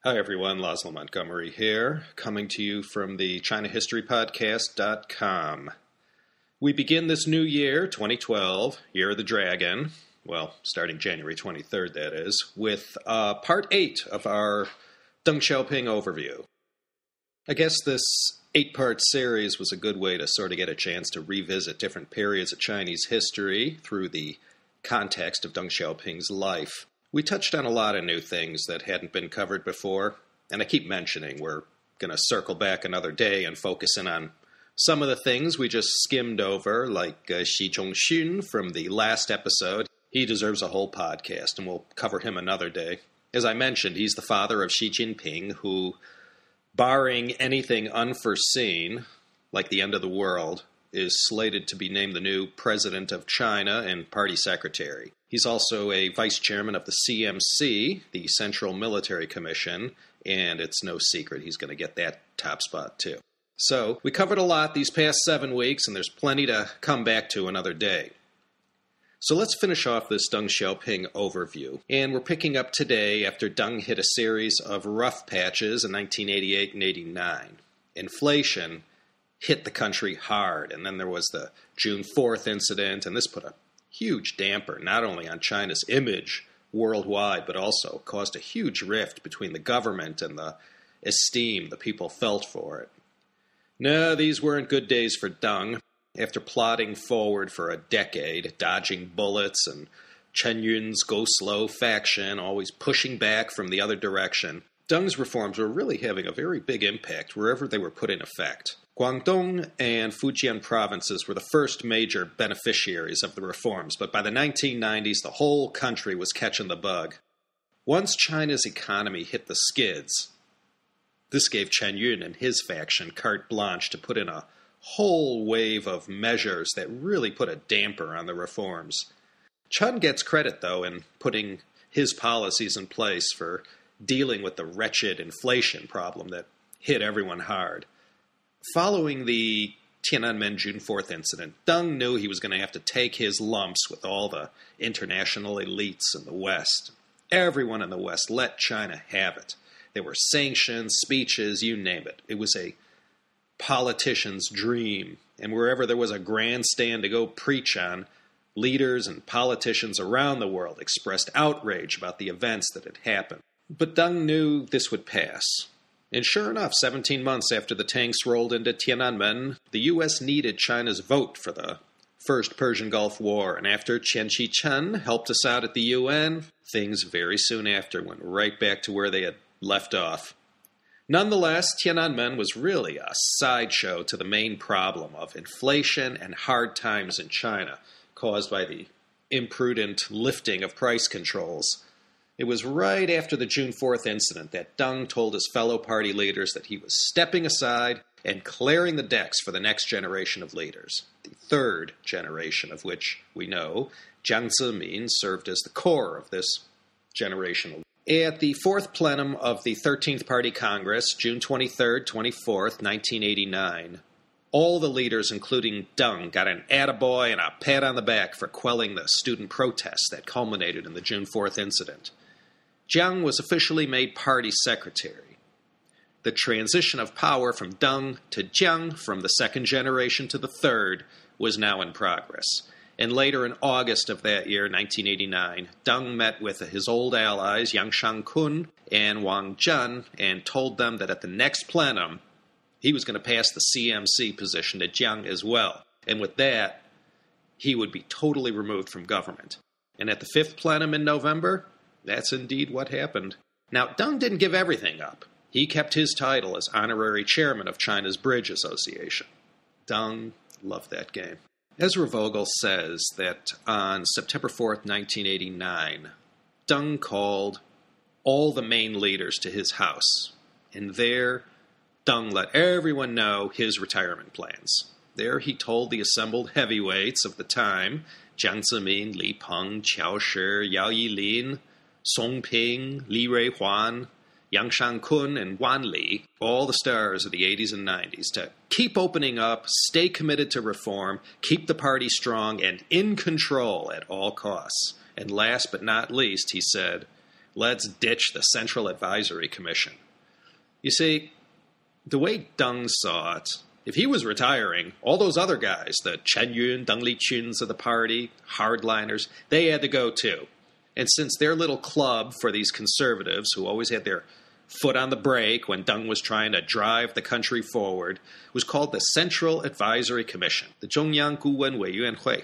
Hi everyone, Laszlo Montgomery here, coming to you from the ChinaHistoryPodcast.com. We begin this new year, 2012, Year of the Dragon, well, starting January 23rd, that is, with Part 8 of our Deng Xiaoping overview. I guess this 8-part series was a good way to sort of get a chance to revisit different periods of Chinese history through the context of Deng Xiaoping's life. We touched on a lot of new things that hadn't been covered before, and I keep mentioning we're going to circle back another day and focus in on some of the things we just skimmed over, like Xi Zhongxun from the last episode. He deserves a whole podcast, and we'll cover him another day. As I mentioned, he's the father of Xi Jinping, who, barring anything unforeseen, like the end of the world, is slated to be named the new president of China and party secretary. He's also a vice chairman of the CMC, the Central Military Commission, and it's no secret he's going to get that top spot too. So, we covered a lot these past 7 weeks, and there's plenty to come back to another day. So let's finish off this Deng Xiaoping overview. And we're picking up today after Deng hit a series of rough patches in 1988 and 89. Inflation hit the country hard, and then there was the June 4th incident, and this put a huge damper not only on China's image worldwide, but also caused a huge rift between the government and the esteem the people felt for it. No, these weren't good days for Deng. After plodding forward for a decade, dodging bullets and Chen Yun's go-slow faction, always pushing back from the other direction, Deng's reforms were really having a very big impact wherever they were put in effect. Guangdong and Fujian provinces were the first major beneficiaries of the reforms, but by the 1990s, the whole country was catching the bug. Once China's economy hit the skids, this gave Chen Yun and his faction carte blanche to put in a whole wave of measures that really put a damper on the reforms. Chen gets credit, though, in putting his policies in place for dealing with the wretched inflation problem that hit everyone hard. Following the Tiananmen June 4th incident, Deng knew he was going to have to take his lumps with all the international elites in the West. Everyone in the West let China have it. There were sanctions, speeches, you name it. It was a politician's dream, and wherever there was a grandstand to go preach on, leaders and politicians around the world expressed outrage about the events that had happened. But Deng knew this would pass. And sure enough, 17 months after the tanks rolled into Tiananmen, the U.S. needed China's vote for the First Persian Gulf War, and after Chen Qichen helped us out at the UN, things very soon after went right back to where they had left off. Nonetheless, Tiananmen was really a sideshow to the main problem of inflation and hard times in China, caused by the imprudent lifting of price controls. It was right after the June 4th incident that Deng told his fellow party leaders that he was stepping aside and clearing the decks for the next generation of leaders, the third generation of which we know Jiang Zemin served as the core of this generation. At the fourth plenum of the 13th Party Congress, June 23rd, 24th, 1989, all the leaders, including Deng, got an attaboy and a pat on the back for quelling the student protests that culminated in the June 4th incident. Jiang was officially made party secretary. The transition of power from Deng to Jiang, from the second generation to the third, was now in progress. And later in August of that year, 1989, Deng met with his old allies Yang Shangkun and Wang Zhen and told them that at the next plenum, he was going to pass the CMC position to Jiang as well. And with that, he would be totally removed from government. And at the fifth plenum in November, that's indeed what happened. Now, Deng didn't give everything up. He kept his title as honorary chairman of China's Bridge Association. Deng loved that game. Ezra Vogel says that on September 4th, 1989, Deng called all the main leaders to his house, and there Deng let everyone know his retirement plans. There he told the assembled heavyweights of the time, Jiang Zemin, Li Peng, Qiao Shi, Yao Yilin, Song Ping, Li Ruihuan, Yang Shangkun, and Wan Li, all the stars of the 80s and 90s, to keep opening up, stay committed to reform, keep the party strong and in control at all costs. And last but not least, he said, Let's ditch the Central Advisory Commission. You see, the way Deng saw it, if he was retiring, all those other guys, the Chen Yun, Deng Liquns of the party, hardliners, they had to go too. And since their little club for these conservatives, who always had their foot on the brake when Deng was trying to drive the country forward, was called the Central Advisory Commission, the Zhongyang Guwen Weiyuan Hui.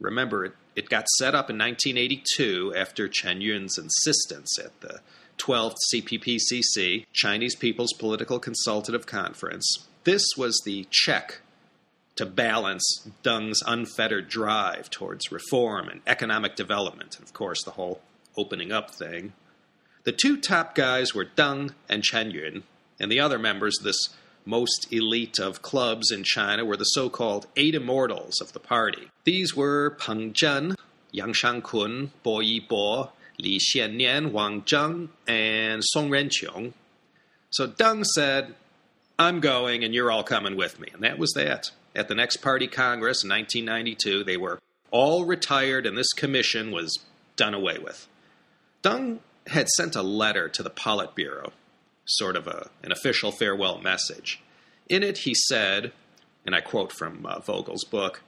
Remember, it got set up in 1982 after Chen Yun's insistence at the 12th CPPCC, Chinese People's Political Consultative Conference. This was the check to balance Deng's unfettered drive towards reform and economic development, and of course the whole opening up thing. The two top guys were Deng and Chen Yun, and the other members of this most elite of clubs in China were the so-called Eight Immortals of the party. These were Peng Zhen, Yang Shangkun, Bo Yibo, Li Xiannian, Wang Zheng, and Song Renqiong. So Deng said, I'm going and you're all coming with me. And that was that. At the next party congress in 1992, they were all retired and this commission was done away with. Deng had sent a letter to the Politburo, sort of an official farewell message. In it he said, and I quote from Vogel's book,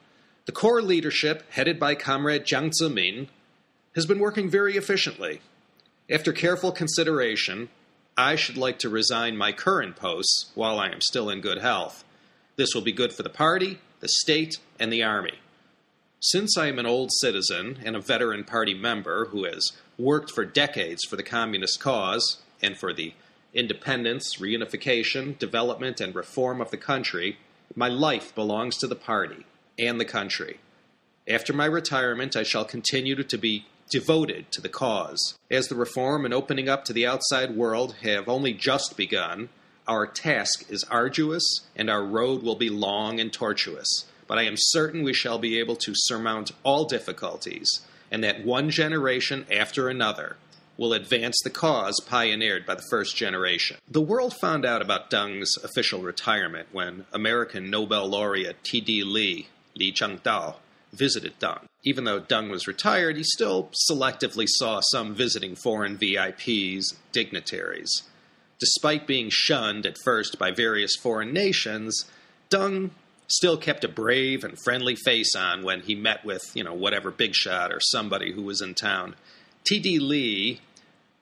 "The core leadership, headed by Comrade Jiang Zemin, has been working very efficiently. After careful consideration, I should like to resign my current posts while I am still in good health. This will be good for the party, the state, and the army. Since I am an old citizen and a veteran party member who has worked for decades for the communist cause and for the independence, reunification, development, and reform of the country, my life belongs to the party and the country. After my retirement, I shall continue to be devoted to the cause. As the reform and opening up to the outside world have only just begun, our task is arduous and our road will be long and tortuous. But I am certain we shall be able to surmount all difficulties, and that one generation after another will advance the cause pioneered by the first generation." The world found out about Deng's official retirement when American Nobel laureate T.D. Li Changdao, visited Deng. Even though Deng was retired, he still selectively saw some visiting foreign VIPs, dignitaries. Despite being shunned at first by various foreign nations, Deng still kept a brave and friendly face on when he met with, whatever big shot or somebody who was in town. T.D. Li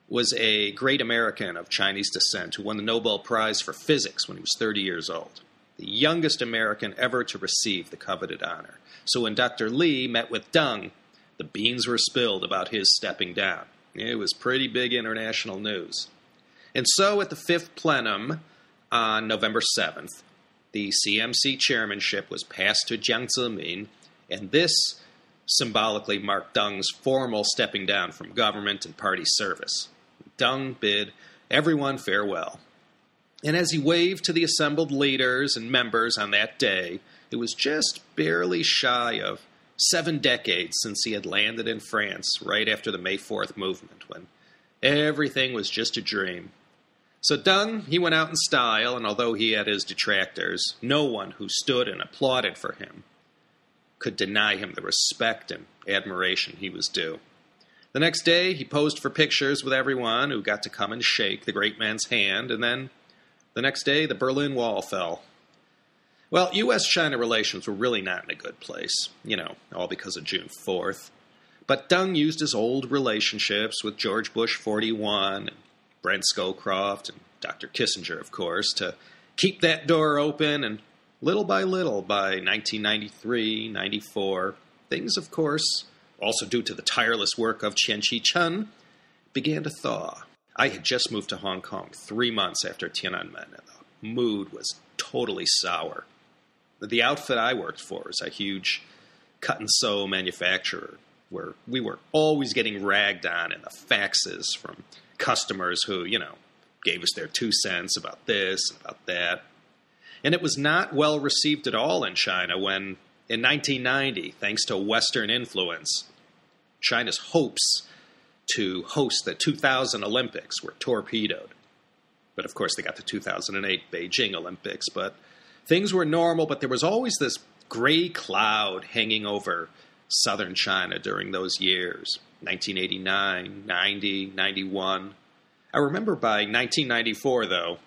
was a great American of Chinese descent who won the Nobel Prize for Physics when he was 30 years old, the youngest American ever to receive the coveted honor. So when Dr. Li met with Deng, the beans were spilled about his stepping down. It was pretty big international news. And so at the fifth plenum on November 7th, the CMC chairmanship was passed to Jiang Zemin, and this symbolically marked Deng's formal stepping down from government and party service. Deng bid everyone farewell. And as he waved to the assembled leaders and members on that day, it was just barely shy of 7 decades since he had landed in France right after the May 4th movement, when everything was just a dream. So Deng, he went out in style, and although he had his detractors, no one who stood and applauded for him could deny him the respect and admiration he was due. The next day, he posed for pictures with everyone who got to come and shake the great man's hand, and then the next day, the Berlin Wall fell. Well, U.S.-China relations were really not in a good place, all because of June 4th. But Deng used his old relationships with George Bush 41, and Brent Scowcroft, and Dr. Kissinger, of course, to keep that door open, and little by 1993, 94, things, of course, also due to the tireless work of Qian Shi-chen, began to thaw. I had just moved to Hong Kong 3 months after Tiananmen, and the mood was totally sour. The outfit I worked for was a huge cut-and-sew manufacturer, where we were always getting ragged on in the faxes from customers who, gave us their 2 cents about this and about that. And it was not well received at all in China when, in 1990, thanks to Western influence, China's hopes to host the 2000 Olympics were torpedoed. But of course they got the 2008 Beijing Olympics, but things were normal, but there was always this gray cloud hanging over southern China during those years. 1989, 90, 91. I remember by 1994, though,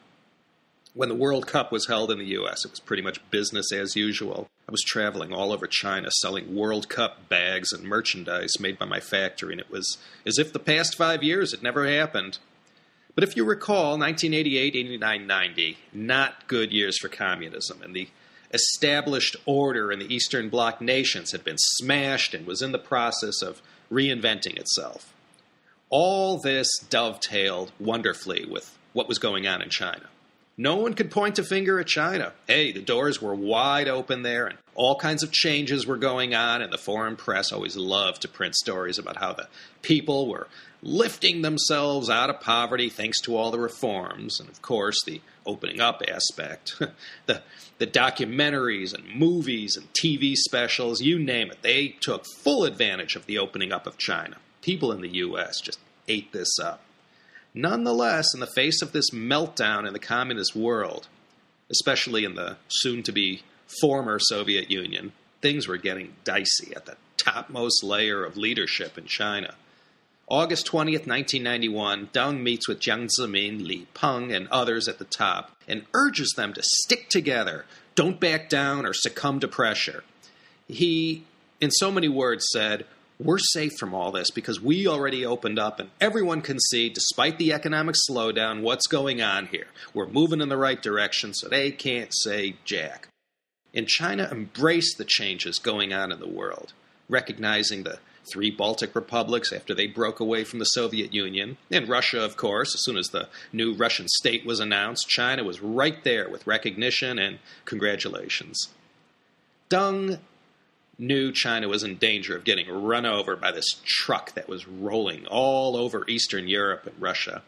when the World Cup was held in the U.S., it was pretty much business as usual. I was traveling all over China selling World Cup bags and merchandise made by my factory, and it was as if the past 5 years had never happened. But if you recall, 1988, 89, 90, not good years for communism, and the established order in the Eastern Bloc nations had been smashed and was in the process of reinventing itself. All this dovetailed wonderfully with what was going on in China. No one could point a finger at China. Hey, the doors were wide open there, and all kinds of changes were going on, and the foreign press always loved to print stories about how the people were lifting themselves out of poverty thanks to all the reforms, and of course the opening up aspect. the documentaries and movies and TV specials, you name it, they took full advantage of the opening up of China. People in the U.S. just ate this up. Nonetheless, in the face of this meltdown in the communist world, especially in the soon-to-be former Soviet Union, things were getting dicey at the topmost layer of leadership in China. August 20th, 1991, Deng meets with Jiang Zemin, Li Peng, and others at the top and urges them to stick together, don't back down or succumb to pressure. He, in so many words, said, "We're safe from all this because we already opened up and everyone can see, despite the economic slowdown, what's going on here. We're moving in the right direction, so they can't say jack." And China embraced the changes going on in the world, recognizing the 3 Baltic republics after they broke away from the Soviet Union, and Russia, of course. As soon as the new Russian state was announced, China was right there with recognition and congratulations. Deng knew China was in danger of getting run over by this truck that was rolling all over Eastern Europe and Russia.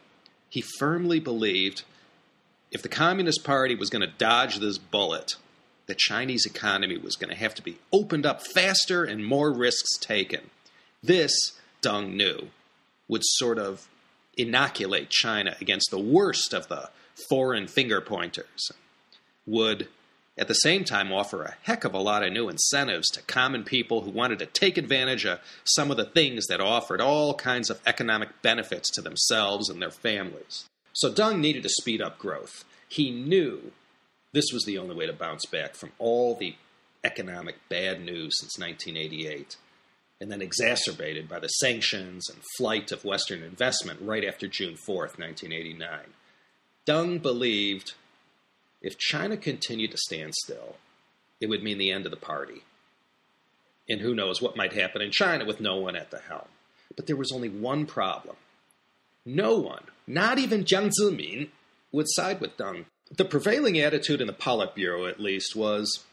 He firmly believed if the Communist Party was going to dodge this bullet, the Chinese economy was going to have to be opened up faster and more risks taken. This, Deng knew, would sort of inoculate China against the worst of the foreign finger-pointers, would at the same time offer a heck of a lot of new incentives to common people who wanted to take advantage of some of the things that offered all kinds of economic benefits to themselves and their families. So Deng needed to speed up growth. He knew this was the only way to bounce back from all the economic bad news since 1988, and then exacerbated by the sanctions and flight of Western investment right after June 4th, 1989. Deng believed if China continued to stand still, it would mean the end of the party. And who knows what might happen in China with no one at the helm. But there was only one problem. No one, not even Jiang Zemin, would side with Deng. The prevailing attitude in the Politburo, at least, was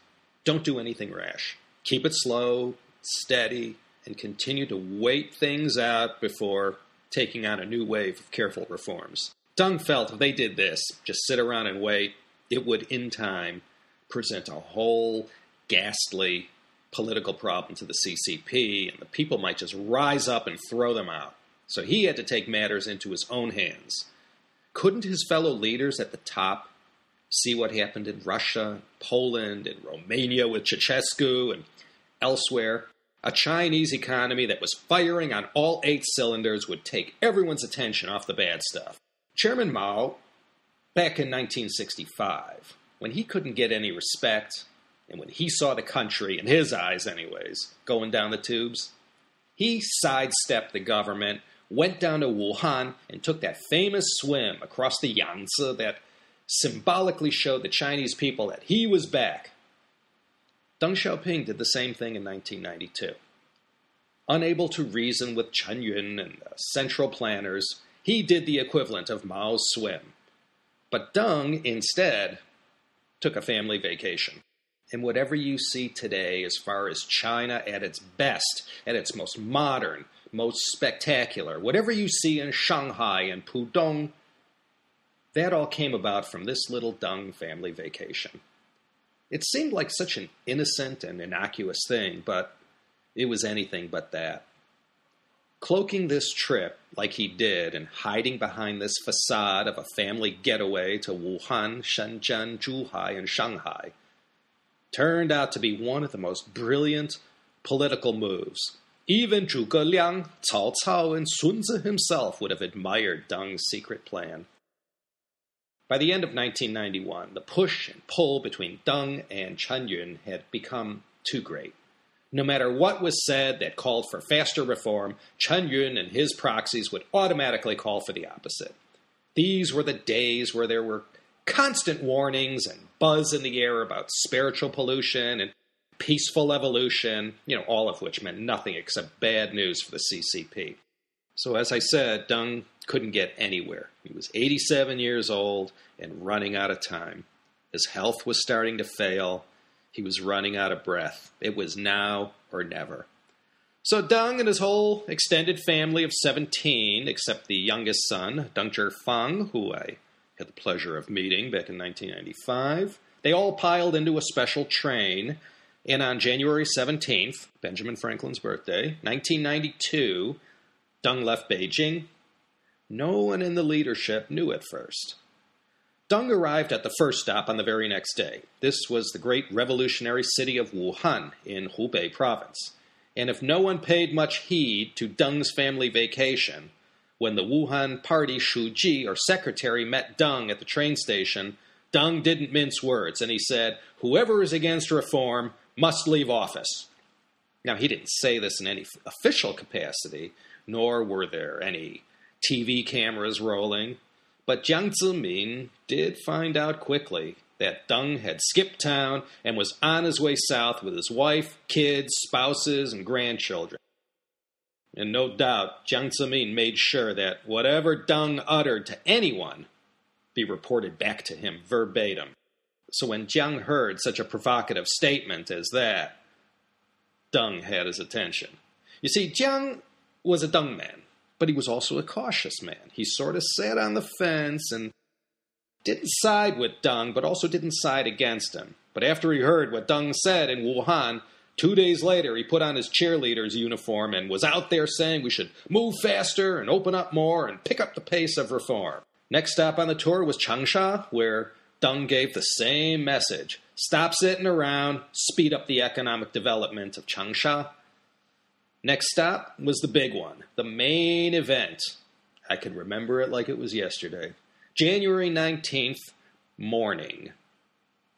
don't do anything rash. Keep it slow, steady, and continue to wait things out before taking on a new wave of careful reforms. Deng felt if they did this, just sit around and wait, it would, in time, present a whole ghastly political problem to the CCP, and the people might just rise up and throw them out. So he had to take matters into his own hands. Couldn't his fellow leaders at the top see what happened in Russia, Poland, and Romania with Ceausescu, and elsewhere? A Chinese economy that was firing on all 8 cylinders would take everyone's attention off the bad stuff. Chairman Mao, back in 1965, when he couldn't get any respect, and when he saw the country, in his eyes anyways, going down the tubes, he sidestepped the government, went down to Wuhan, and took that famous swim across the Yangtze that symbolically showed the Chinese people that he was back. Deng Xiaoping did the same thing in 1992. Unable to reason with Chen Yun and the central planners, he did the equivalent of Mao's swim. But Deng, instead, took a family vacation. And whatever you see today as far as China at its best, at its most modern, most spectacular, whatever you see in Shanghai and Pudong, that all came about from this little Deng family vacation. It seemed like such an innocent and innocuous thing, but it was anything but that. Cloaking this trip like he did and hiding behind this facade of a family getaway to Wuhan, Shenzhen, Zhuhai, and Shanghai turned out to be one of the most brilliant political moves Even Zhuge Liang, Cao Cao, and Sun Tzu himself would have admired Deng's secret plan. By the end of 1991, the push and pull between Deng and Chen Yun had become too great. No matter what was said that called for faster reform, Chen Yun and his proxies would automatically call for the opposite. These were the days where there were constant warnings and buzz in the air about spiritual pollution and peaceful evolution, all of which meant nothing except bad news for the CCP. So as I said, Deng couldn't get anywhere. He was 87 years old and running out of time. His health was starting to fail. He was running out of breath. It was now or never. So Deng and his whole extended family of 17, except the youngest son, Deng Xiaoping, who I had the pleasure of meeting back in 1995, they all piled into a special train. And on January 17th, Benjamin Franklin's birthday, 1992, Deng left Beijing. No one in the leadership knew at first. Deng arrived at the first stop on the very next day. This was the great revolutionary city of Wuhan in Hubei province. And if no one paid much heed to Deng's family vacation, when the Wuhan party Shuji, or secretary, met Deng at the train station, Deng didn't mince words, and he said, "Whoever is against reform must leave office." Now, he didn't say this in any official capacity, nor were there any TV cameras rolling, but Jiang Zemin did find out quickly that Deng had skipped town and was on his way south with his wife, kids, spouses, and grandchildren. And no doubt, Jiang Zemin made sure that whatever Deng uttered to anyone be reported back to him verbatim. So when Jiang heard such a provocative statement as that, Deng had his attention. You see, Jiang was a Deng man, but he was also a cautious man. He sort of sat on the fence and didn't side with Deng, but also didn't side against him. But after he heard what Deng said in Wuhan, 2 days later he put on his cheerleader's uniform and was out there saying we should move faster and open up more and pick up the pace of reform. Next stop on the tour was Changsha, where Deng gave the same message. Stop sitting around, speed up the economic development of Changsha. Next stop was the big one, the main event. I can remember it like it was yesterday. January 19th, morning.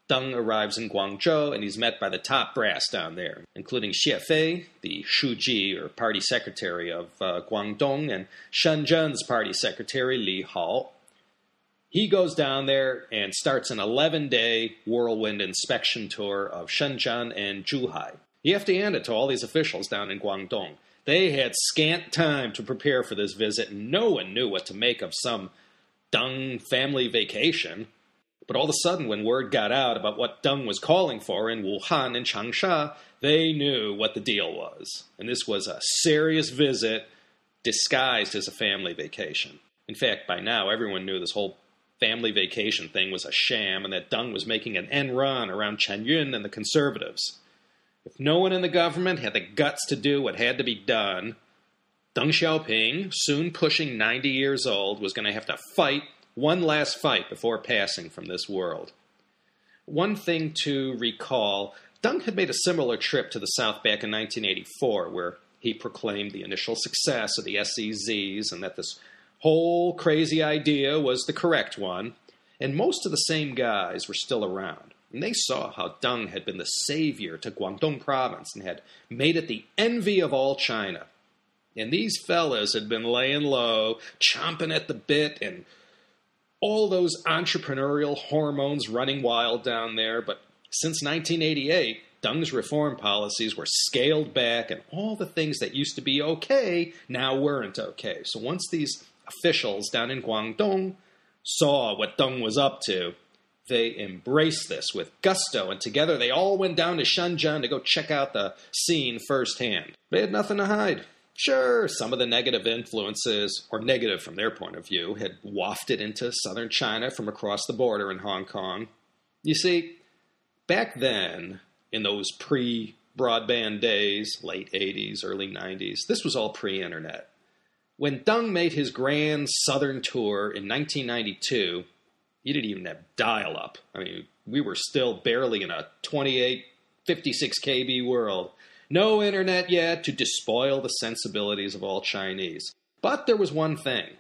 Deng arrives in Guangzhou, and he's met by the top brass down there, including Xie Fei, the Shuji, or party secretary of Guangdong, and Shenzhen's party secretary, Li Hao. He goes down there and starts an 11-day whirlwind inspection tour of Shenzhen and Zhuhai. You have to hand it to all these officials down in Guangdong. They had scant time to prepare for this visit, and no one knew what to make of some Deng family vacation. But all of a sudden, when word got out about what Deng was calling for in Wuhan and Changsha, they knew what the deal was. And this was a serious visit disguised as a family vacation. In fact, by now, everyone knew this whole family vacation thing was a sham and that Deng was making an end run around Chen Yun and the conservatives. If no one in the government had the guts to do what had to be done, Deng Xiaoping, soon pushing 90 years old, was going to have to fight one last fight before passing from this world. One thing to recall, Deng had made a similar trip to the South back in 1984, where he proclaimed the initial success of the SEZs and that this whole crazy idea was the correct one, and most of the same guys were still around. And they saw how Deng had been the savior to Guangdong province and had made it the envy of all China. And these fellas had been laying low, chomping at the bit, and all those entrepreneurial hormones running wild down there. But since 1988, Deng's reform policies were scaled back, and all the things that used to be okay now weren't okay. So once these officials down in Guangdong saw what Deng was up to, they embraced this with gusto, and together they all went down to Shenzhen to go check out the scene firsthand. They had nothing to hide. Sure, some of the negative influences, or negative from their point of view, had wafted into southern China from across the border in Hong Kong. You see, back then, in those pre-broadband days, late 80s, early 90s, this was all pre-internet. When Deng made his grand southern tour in 1992, he didn't even have dial-up. I mean, we were still barely in a 28, 56 KB world. No internet yet to despoil the sensibilities of all Chinese. But there was one thing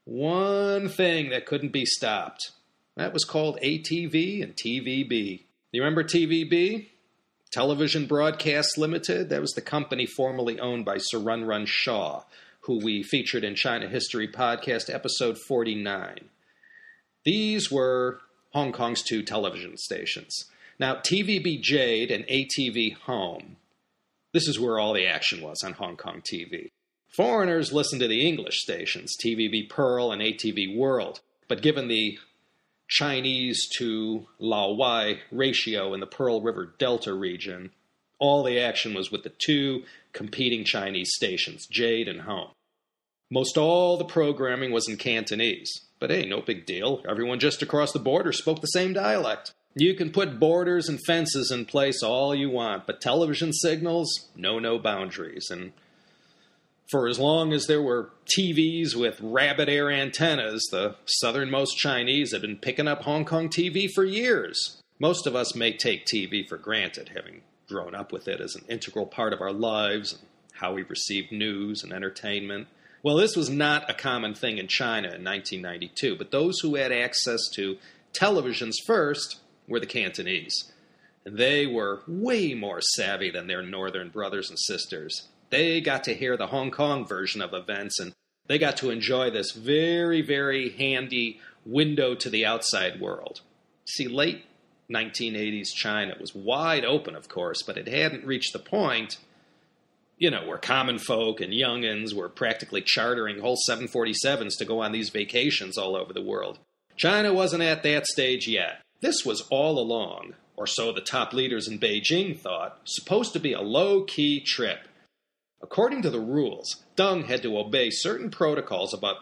that couldn't be stopped. That was called ATV and TVB. You remember TVB? Television Broadcast Limited? That was the company formerly owned by Sir Run Shaw, who we featured in China History Podcast, episode 49. These were Hong Kong's two television stations. Now, TVB Jade and ATV Home, this is where all the action was on Hong Kong TV. Foreigners listened to the English stations, TVB Pearl and ATV World, but given the Chinese to Lao Wai ratio in the Pearl River Delta region, all the action was with the two competing Chinese stations, Jade and Home. Most all the programming was in Cantonese, but hey, no big deal. Everyone just across the border spoke the same dialect. You can put borders and fences in place all you want, but television signals know no boundaries. And for as long as there were TVs with rabbit air antennas, the southernmost Chinese had been picking up Hong Kong TV for years. Most of us may take TV for granted, having grown up with it as an integral part of our lives and how we received news and entertainment. Well, this was not a common thing in China in 1992, but those who had access to televisions first were the Cantonese. And they were way more savvy than their northern brothers and sisters. They got to hear the Hong Kong version of events, and they got to enjoy this very, very handy window to the outside world. See, late 1980s China was wide open, of course, but it hadn't reached the point, where common folk and young'uns were practically chartering whole 747s to go on these vacations all over the world. China wasn't at that stage yet. This was all along, or so the top leaders in Beijing thought, supposed to be a low-key trip. According to the rules, Deng had to obey certain protocols about,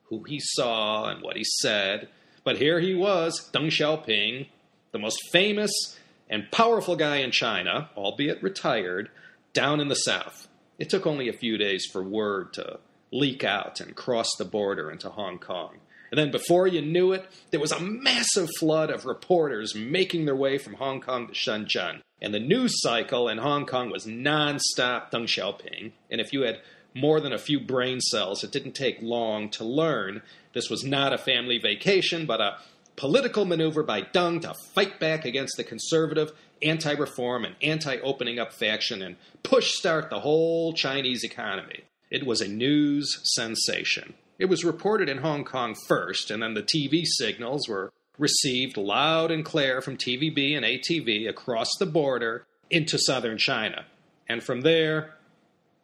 who he saw and what he said. But here he was, Deng Xiaoping, the most famous and powerful guy in China, albeit retired, down in the south. It took only a few days for word to leak out and cross the border into Hong Kong. And then before you knew it, there was a massive flood of reporters making their way from Hong Kong to Shenzhen. And the news cycle in Hong Kong was non-stop Deng Xiaoping. And if you had more than a few brain cells, it didn't take long to learn this was not a family vacation, but a political maneuver by Deng to fight back against the conservative, anti-reform, and anti-opening up faction and push-start the whole Chinese economy. It was a news sensation. It was reported in Hong Kong first, and then the TV signals were received loud and clear from TVB and ATV across the border into southern China. And from there,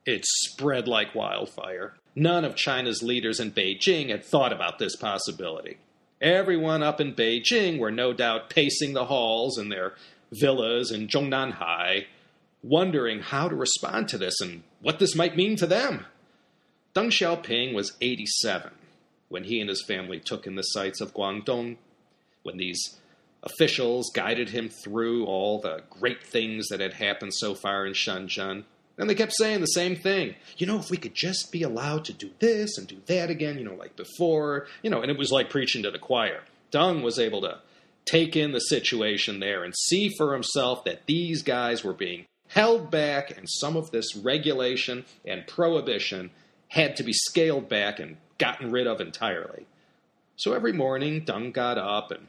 it spread like wildfire. None of China's leaders in Beijing had thought about this possibility. Everyone up in Beijing were no doubt pacing the halls in their villas in Zhongnanhai, wondering how to respond to this and what this might mean to them. Deng Xiaoping was 87 when he and his family took in the sights of Guangdong, when these officials guided him through all the great things that had happened so far in Shenzhen. And they kept saying the same thing. If we could just be allowed to do this and do that again, like before, and it was like preaching to the choir. Deng was able to take in the situation there and see for himself that these guys were being held back, and some of this regulation and prohibition had to be scaled back and gotten rid of entirely. So every morning, Deng got up and,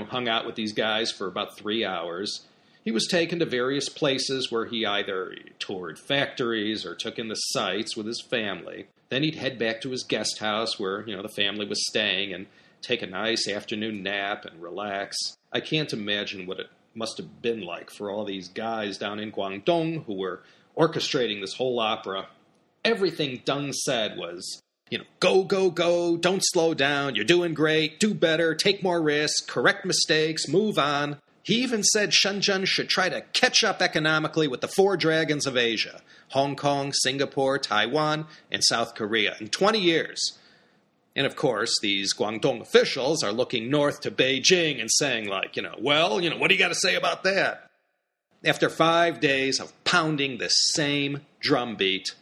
hung out with these guys for about 3 hours. He was taken to various places where he either toured factories or took in the sights with his family. Then he'd head back to his guest house where, the family was staying and take a nice afternoon nap and relax. I can't imagine what it must have been like for all these guys down in Guangdong who were orchestrating this whole opera. Everything Deng said was, go, go, go, don't slow down, you're doing great, do better, take more risks, correct mistakes, move on. He even said Shenzhen should try to catch up economically with the four dragons of Asia, Hong Kong, Singapore, Taiwan, and South Korea, in 20 years. And of course, these Guangdong officials are looking north to Beijing and saying what do you got to say about that? After 5 days of pounding the same drumbeat,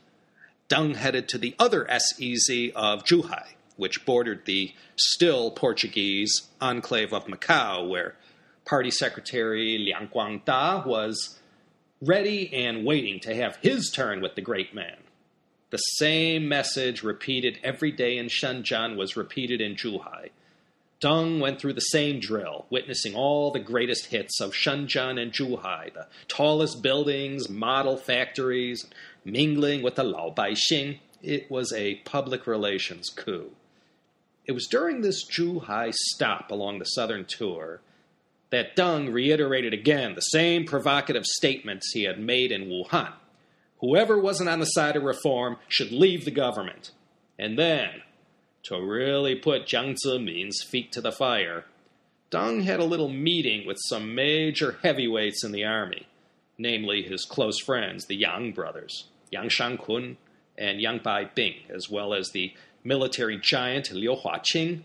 Deng headed to the other SEZ of Zhuhai, which bordered the still Portuguese enclave of Macau, where Party Secretary Liang Guangda was ready and waiting to have his turn with the great man. The same message repeated every day in Shenzhen was repeated in Zhuhai. Deng went through the same drill, witnessing all the greatest hits of Shenzhen and Zhuhai, the tallest buildings, model factories, mingling with the Laobaixing. It was a public relations coup. It was during this Zhuhai stop along the southern tour that Deng reiterated again the same provocative statements he had made in Wuhan. Whoever wasn't on the side of reform should leave the government. And then, to really put Jiang Zemin's feet to the fire, Deng had a little meeting with some major heavyweights in the army, namely his close friends, the Yang brothers, Yang Shangkun and Yang Baibing, as well as the military giant Liu Huaqing.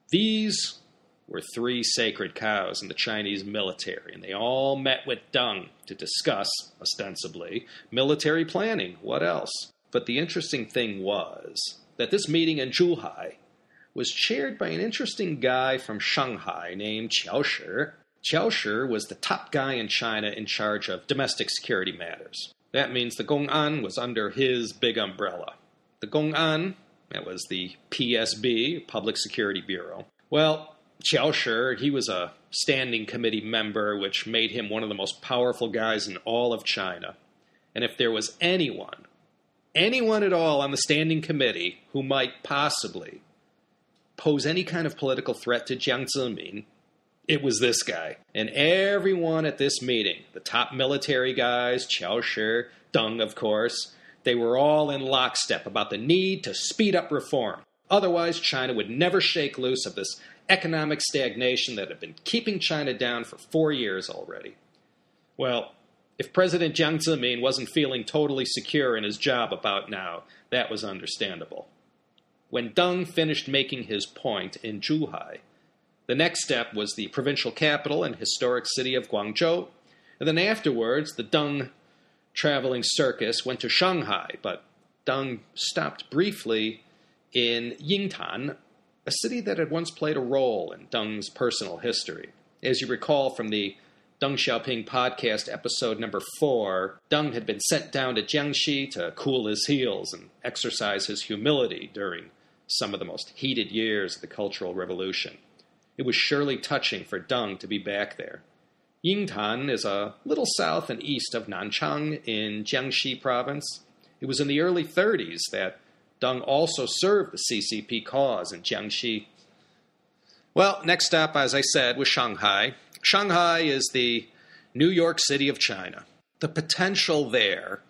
These were three sacred cows in the Chinese military, and they all met with Deng to discuss, ostensibly, military planning. What else? But the interesting thing was that this meeting in Zhuhai was chaired by an interesting guy from Shanghai named Qiao Shi. Qiao Shi was the top guy in China in charge of domestic security matters. That means the Gong'an was under his big umbrella. The Gong'an, that was the PSB, Public Security Bureau. Well, Qiao Shi, he was a standing committee member, which made him one of the most powerful guys in all of China. And if there was anyone at all on the standing committee who might possibly pose any kind of political threat to Jiang Zemin, it was this guy. And everyone at this meeting, the top military guys, Qiao Shi, Deng, of course, they were all in lockstep about the need to speed up reform. Otherwise, China would never shake loose of this economic stagnation that had been keeping China down for 4 years already. Well, if President Jiang Zemin wasn't feeling totally secure in his job about now, that was understandable. When Deng finished making his point in Zhuhai, the next step was the provincial capital and historic city of Guangzhou, and then afterwards the Deng traveling circus went to Shanghai, but Deng stopped briefly in Yingtan, a city that had once played a role in Deng's personal history. As you recall from the Deng Xiaoping podcast episode number 4, Deng had been sent down to Jiangxi to cool his heels and exercise his humility during some of the most heated years of the Cultural Revolution. It was surely touching for Deng to be back there. Yingtan is a little south and east of Nanchang in Jiangxi province. It was in the early 30s that Deng also served the CCP cause in Jiangxi. Well, next stop, as I said, was Shanghai. Shanghai is the New York City of China. The potential there,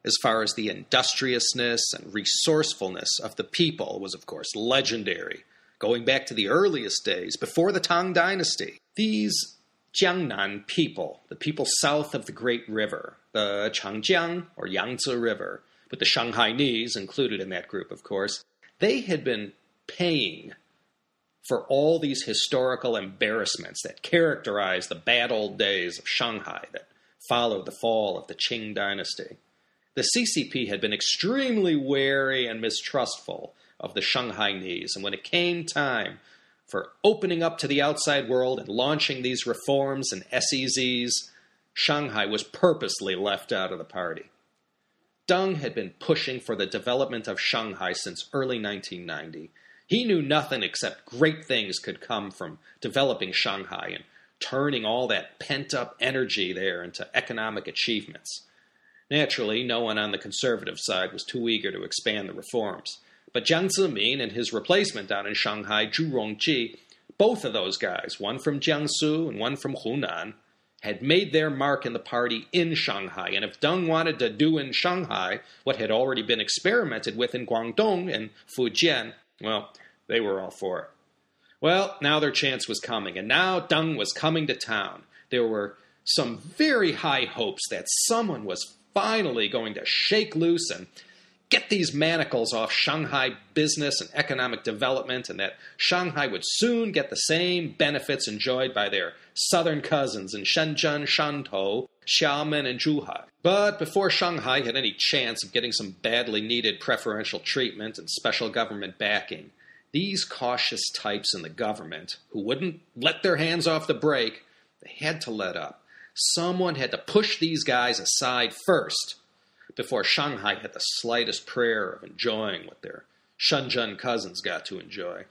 as far as the industriousness and resourcefulness of the people, was, of course, legendary, going back to the earliest days, before the Tang Dynasty. These Jiangnan people, the people south of the Great River, the Changjiang or Yangtze River, with the Shanghainese included in that group, of course, they had been paying for all these historical embarrassments that characterized the bad old days of Shanghai that followed the fall of the Qing dynasty. The CCP had been extremely wary and mistrustful of the Shanghainese, and when it came time for opening up to the outside world and launching these reforms and SEZs, Shanghai was purposely left out of the party. Deng had been pushing for the development of Shanghai since early 1990. He knew nothing except great things could come from developing Shanghai and turning all that pent-up energy there into economic achievements. Naturally, no one on the conservative side was too eager to expand the reforms. But Jiang Zemin and his replacement down in Shanghai, Zhu Rongji, both of those guys, one from Jiangsu and one from Hunan, had made their mark in the party in Shanghai. And if Deng wanted to do in Shanghai what had already been experimented with in Guangdong and Fujian, well, they were all for it. Well, now their chance was coming, and now Deng was coming to town. There were some very high hopes that someone was finally going to shake loose and get these manacles off Shanghai business and economic development, and that Shanghai would soon get the same benefits enjoyed by their southern cousins in Shenzhen, Shantou, Xiamen, and Zhuhai. But before Shanghai had any chance of getting some badly needed preferential treatment and special government backing, these cautious types in the government, who wouldn't let their hands off the brake, they had to let up. Someone had to push these guys aside first before Shanghai had the slightest prayer of enjoying what their Shenzhen cousins got to enjoy.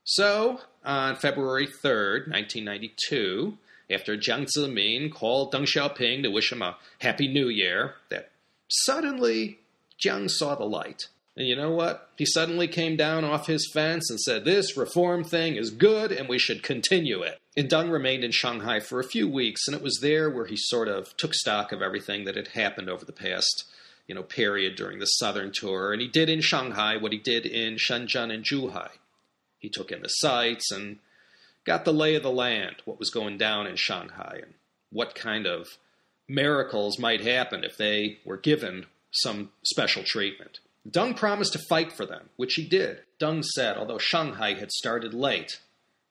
So, on February 3rd, 1992, after Jiang Zemin called Deng Xiaoping to wish him a Happy New Year, that suddenly Jiang saw the light. And you know what? He suddenly came down off his fence and said, this reform thing is good and we should continue it. And Deng remained in Shanghai for a few weeks, and it was there where he sort of took stock of everything that had happened over the past, period during the southern tour. And he did in Shanghai what he did in Shenzhen and Zhuhai. He took in the sights and got the lay of the land, what was going down in Shanghai, and what kind of miracles might happen if they were given some special treatment. Deng promised to fight for them, which he did. Deng said, although Shanghai had started late,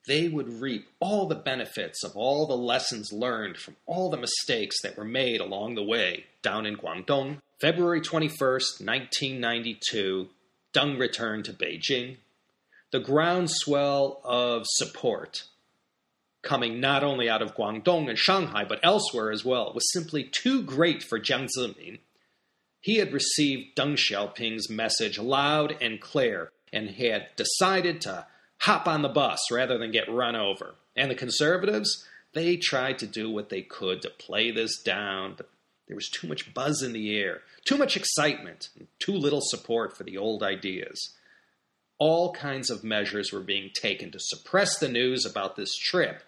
they would reap all the benefits of all the lessons learned from all the mistakes that were made along the way down in Guangdong. February 21st, 1992, Deng returned to Beijing. The groundswell of support, coming not only out of Guangdong and Shanghai, but elsewhere as well, was simply too great for Jiang Zemin. He had received Deng Xiaoping's message loud and clear and had decided to hop on the bus rather than get run over. And the conservatives, they tried to do what they could to play this down, but there was too much buzz in the air, too much excitement, and too little support for the old ideas. All kinds of measures were being taken to suppress the news about this trip,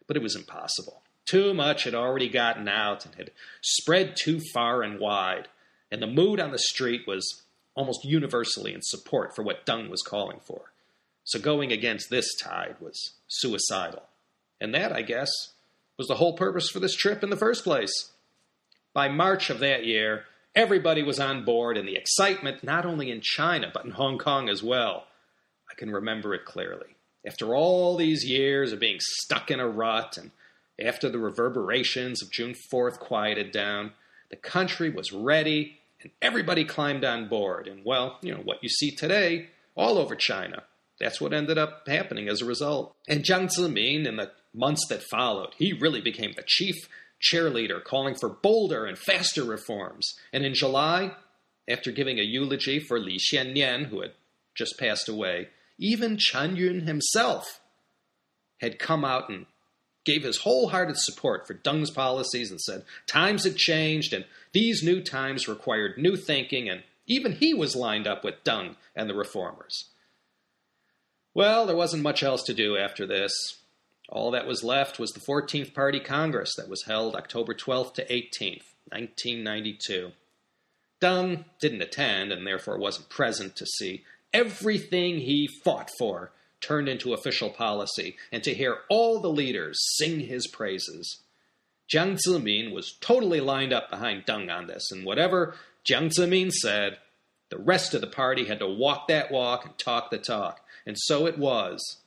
but it was impossible. Too much had already gotten out and had spread too far and wide, and the mood on the street was almost universally in support for what Deng was calling for. So going against this tide was suicidal. And that, I guess, was the whole purpose for this trip in the first place. By March of that year, everybody was on board, and the excitement not only in China, but in Hong Kong as well. I can remember it clearly. After all these years of being stuck in a rut, and after the reverberations of June 4th quieted down, the country was ready, and everybody climbed on board. And, well, what you see today all over China. That's what ended up happening as a result. And Jiang Zemin, in the months that followed, he really became the chief cheerleader, calling for bolder and faster reforms. And in July, after giving a eulogy for Li Xiannian, who had just passed away, even Chen Yun himself had come out and gave his wholehearted support for Deng's policies and said times had changed and these new times required new thinking, and even he was lined up with Deng and the reformers. Well, there wasn't much else to do after this. All that was left was the 14th Party Congress that was held October 12th to 18th, 1992. Deng didn't attend and therefore wasn't present to see everything he fought for turned into official policy and to hear all the leaders sing his praises. Jiang Zemin was totally lined up behind Deng on this, and whatever Jiang Zemin said, the rest of the party had to walk that walk and talk the talk. And so it was.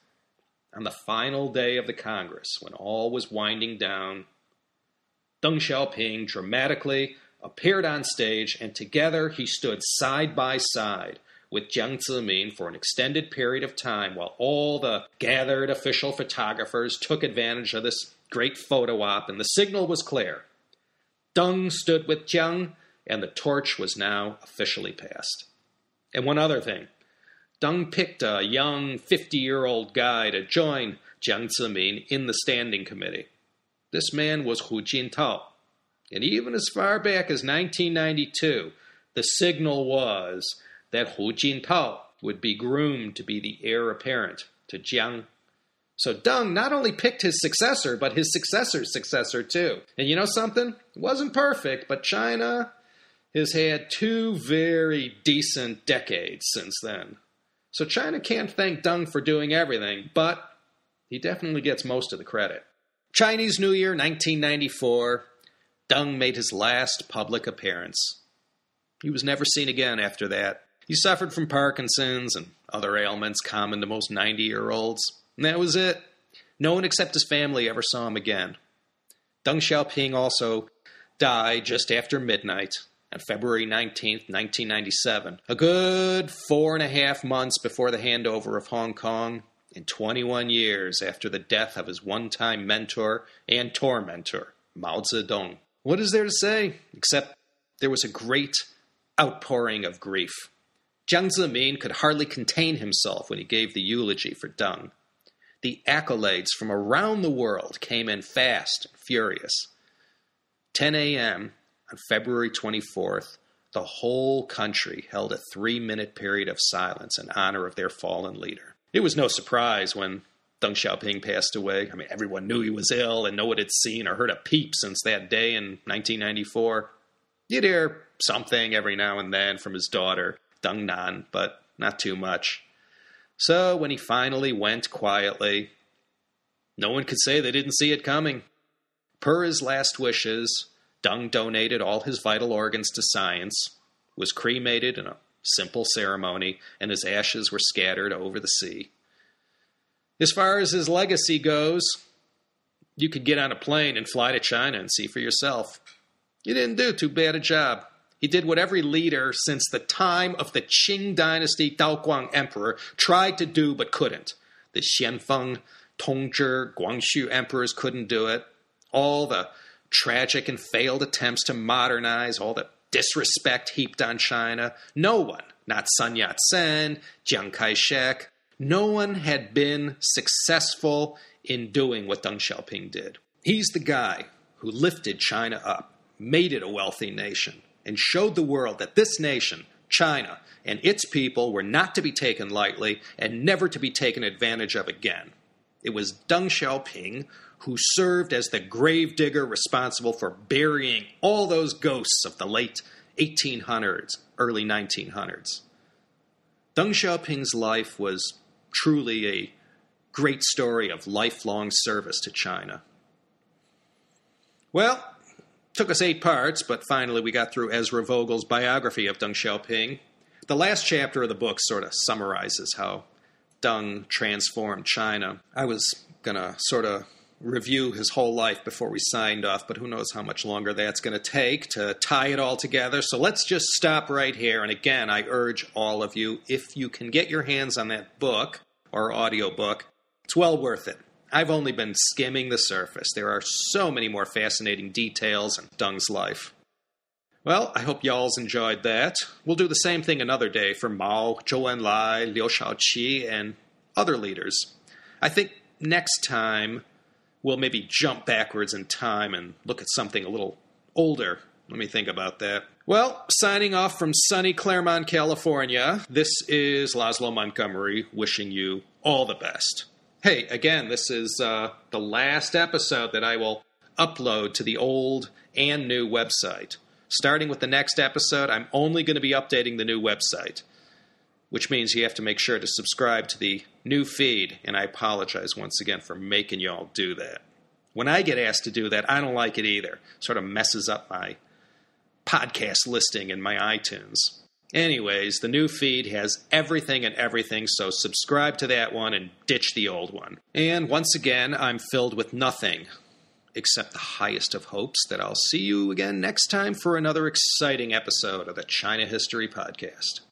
On the final day of the Congress, when all was winding down, Deng Xiaoping dramatically appeared on stage, and together he stood side by side with Jiang Zemin for an extended period of time while all the gathered official photographers took advantage of this great photo op, and the signal was clear. Deng stood with Jiang, and the torch was now officially passed. And one other thing. Deng picked a young 50-year-old guy to join Jiang Zemin in the standing committee. This man was Hu Jintao. And even as far back as 1992, the signal was that Hu Jintao would be groomed to be the heir apparent to Jiang. So Deng not only picked his successor, but his successor's successor too. And you know something? It wasn't perfect, but China has had 2 very decent decades since then. So China can't thank Deng for doing everything, but he definitely gets most of the credit. Chinese New Year 1994, Deng made his last public appearance. He was never seen again after that. He suffered from Parkinson's and other ailments common to most 90-year-olds. And that was it. No one except his family ever saw him again. Deng Xiaoping also died just after midnight on February 19th, 1997. A good 4.5 months before the handover of Hong Kong, and 21 years after the death of his one-time mentor and tormentor, Mao Zedong. What is there to say, except there was a great outpouring of grief. Jiang Zemin could hardly contain himself when he gave the eulogy for Deng. The accolades from around the world came in fast and furious. 10 a.m. on February 24th, the whole country held a 3-minute period of silence in honor of their fallen leader. It was no surprise when Deng Xiaoping passed away. I mean, everyone knew he was ill, and no one had seen or heard a peep since that day in 1994. You'd hear something every now and then from his daughter, Deng Nan, but not too much. So when he finally went quietly, no one could say they didn't see it coming. Per his last wishes, Deng donated all his vital organs to science, was cremated in a simple ceremony, and his ashes were scattered over the sea. As far as his legacy goes, you could get on a plane and fly to China and see for yourself. He didn't do too bad a job. He did what every leader since the time of the Qing dynasty Daoguang emperor tried to do but couldn't. The Xianfeng, Tongzhi, Guangxu emperors couldn't do it. All the tragic and failed attempts to modernize, all the disrespect heaped on China. No one, not Sun Yat-sen, Chiang Kai-shek, no one had been successful in doing what Deng Xiaoping did. He's the guy who lifted China up, made it a wealthy nation, and showed the world that this nation, China, and its people were not to be taken lightly and never to be taken advantage of again. It was Deng Xiaoping who served as the gravedigger responsible for burying all those ghosts of the late 1800s, early 1900s. Deng Xiaoping's life was truly a great story of lifelong service to China. Well, took us 8 parts, but finally we got through Ezra Vogel's biography of Deng Xiaoping. The last chapter of the book sort of summarizes how Deng transformed China. I was going to sort of review his whole life before we signed off, but who knows how much longer that's going to take to tie it all together. So let's just stop right here. And again, I urge all of you, if you can get your hands on that book or audiobook, it's well worth it. I've only been skimming the surface. There are so many more fascinating details in Deng's life. Well, I hope y'all's enjoyed that. We'll do the same thing another day for Mao, Zhou Enlai, Liu Shaoqi, and other leaders. I think next time we'll maybe jump backwards in time and look at something a little older. Let me think about that. Well, signing off from sunny Claremont, California, this is Laszlo Montgomery wishing you all the best. Hey, again, this is the last episode that I will upload to the old and new website. Starting with the next episode, I'm only going to be updating the new website, which means you have to make sure to subscribe to the new feed, and I apologize once again for making y'all do that. When I get asked to do that, I don't like it either. It sort of messes up my podcast listing in my iTunes. Anyways, the new feed has everything and everything, so subscribe to that one and ditch the old one. And once again, I'm filled with nothing except the highest of hopes that I'll see you again next time for another exciting episode of the China History Podcast.